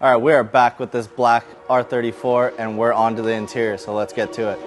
All right, we are back with this black R34 and we're on to the interior, so let's get to it.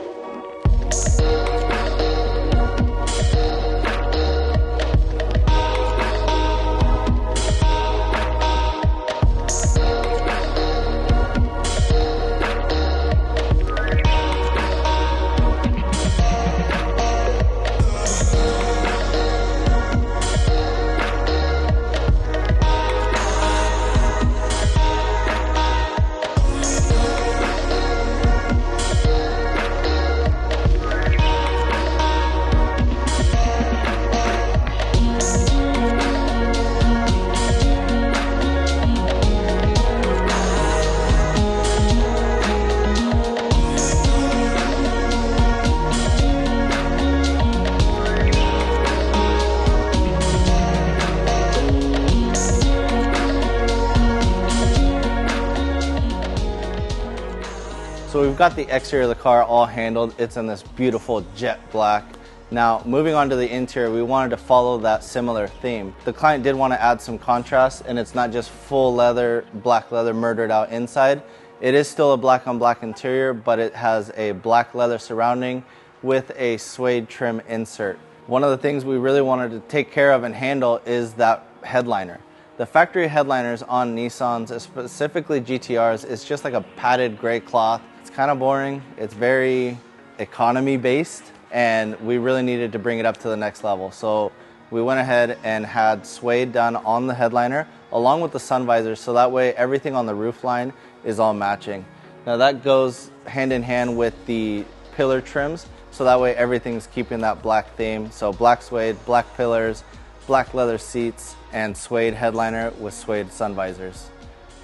So we've got the exterior of the car all handled. It's in this beautiful jet black. Now, moving on to the interior, we wanted to follow that similar theme. The client did want to add some contrast, and it's not just full leather, black leather murdered out inside. It is still a black on black interior, but it has a black leather surrounding with a suede trim insert. One of the things we really wanted to take care of and handle is that headliner. The factory headliners on Nissans, specifically GT-Rs, is just like a padded gray cloth. It's kind of boring. It's very economy based, and we really needed to bring it up to the next level. So we went ahead and had suede done on the headliner along with the sun visors, so that way everything on the roof line is all matching. Now that goes hand in hand with the pillar trims, so that way everything's keeping that black theme. So black suede, black pillars, black leather seats, and suede headliner with suede sun visors.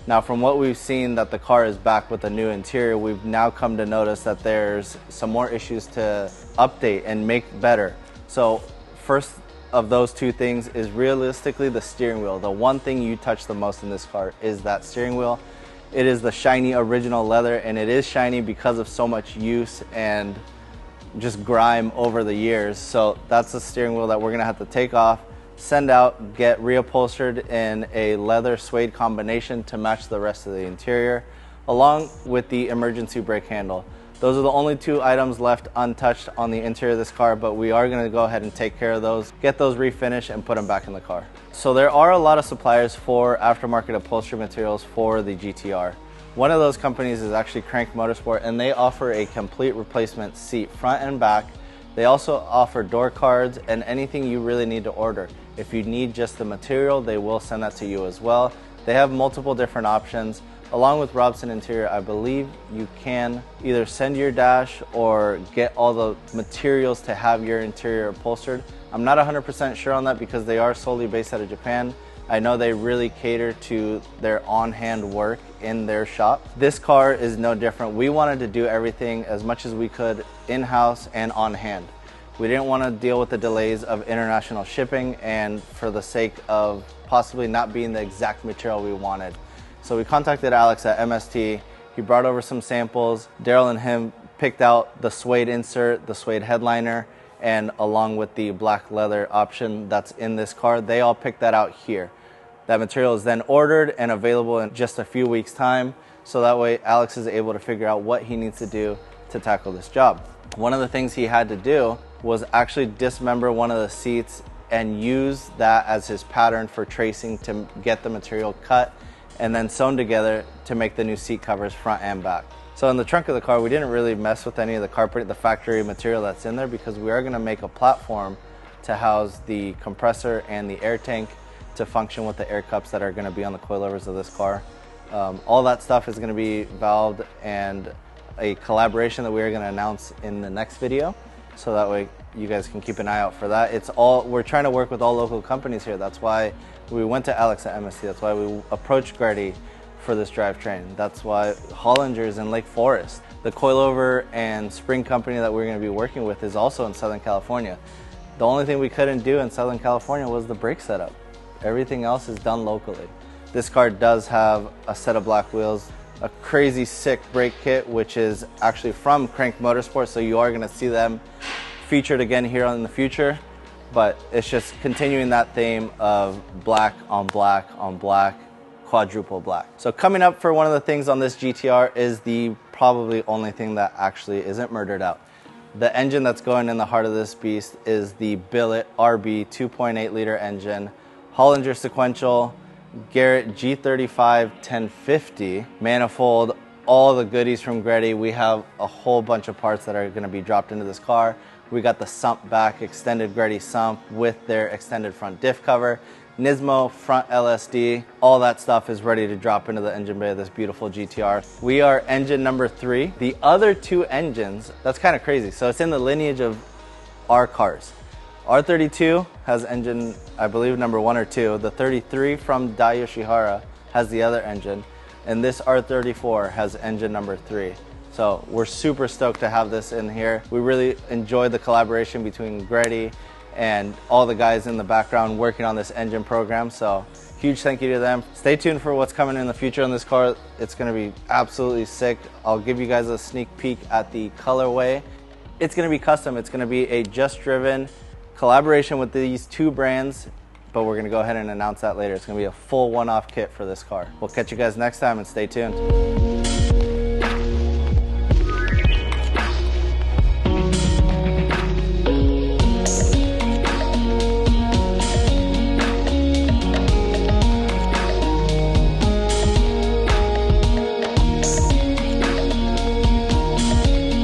Now, from what we've seen that the car is back with a new interior, we've now come to notice that there's some more issues to update and make better. So first of those two things is realistically the steering wheel. The one thing you touch the most in this car is that steering wheel. It is the shiny original leather, and it is shiny because of so much use and just grime over the years. So that's the steering wheel that we're gonna have to take off, send out, get reupholstered in a leather suede combination to match the rest of the interior, along with the emergency brake handle. Those are the only two items left untouched on the interior of this car, but we are going to go ahead and take care of those, get those refinished, and put them back in the car. So there are a lot of suppliers for aftermarket upholstery materials for the GT-R. One of those companies is actually Crank Motorsport, and they offer a complete replacement seat, front and back. They also offer door cards and anything you really need to order. If you need just the material, they will send that to you as well. They have multiple different options. Along with Robson Interior, I believe you can either send your dash or get all the materials to have your interior upholstered. I'm not 100% sure on that because they are solely based out of Japan. I know they really cater to their on-hand work in their shop. This car is no different. We wanted to do everything as much as we could in-house and on-hand. We didn't want to deal with the delays of international shipping and for the sake of possibly not being the exact material we wanted. So we contacted Alex at MST. He brought over some samples. Daryl and him picked out the suede insert, the suede headliner, and along with the black leather option that's in this car, they all picked that out here. That material is then ordered and available in just a few weeks' time, so that way Alex is able to figure out what he needs to do to tackle this job. One of the things he had to do was actually dismember one of the seats and use that as his pattern for tracing to get the material cut and then sewn together to make the new seat covers front and back. So in the trunk of the car, we didn't really mess with any of the carpet, the factory material that's in there, because we are going to make a platform to house the compressor and the air tank to function with the air cups that are going to be on the coilovers of this car. All that stuff is going to be valved and a collaboration that we are going to announce in the next video, so that way you guys can keep an eye out for that. We're trying to work with all local companies here. That's why we went to Alex at MSC. That's why we approached Grady for this drivetrain. That's why Hollinger's in Lake Forest. The coilover and spring company that we're going to be working with is also in Southern California. The only thing we couldn't do in Southern California was the brake setup. Everything else is done locally. This car does have a set of black wheels, a crazy sick brake kit, which is actually from Crank Motorsport, so you are going to see them featured again here in the future, but it's just continuing that theme of black on black on black, quadruple black. So coming up for one of the things on this GT-R is the probably only thing that actually isn't murdered out. The engine that's going in the heart of this beast is the Billet RB 2.8 liter engine, Hollinger sequential, Garrett G35 1050, manifold, all the goodies from Greddy. We have a whole bunch of parts that are going to be dropped into this car. We got the sump back, extended Greddy sump with their extended front diff cover, Nismo front LSD. All that stuff is ready to drop into the engine bay of this beautiful GT-R. We are engine number 3. The other 2 engines, that's kind of crazy. So it's in the lineage of our cars. R32 has engine, I believe, number 1 or 2. The 33 from Dai Yoshihara has the other engine. And this R34 has engine number 3. So we're super stoked to have this in here. We really enjoyed the collaboration between Greddy and all the guys in the background working on this engine program. So huge thank you to them. Stay tuned for what's coming in the future on this car. It's gonna be absolutely sick. I'll give you guys a sneak peek at the colorway. It's gonna be custom. It's gonna be a just driven collaboration with these 2 brands, but we're gonna go ahead and announce that later. It's gonna be a full one-off kit for this car. We'll catch you guys next time and stay tuned.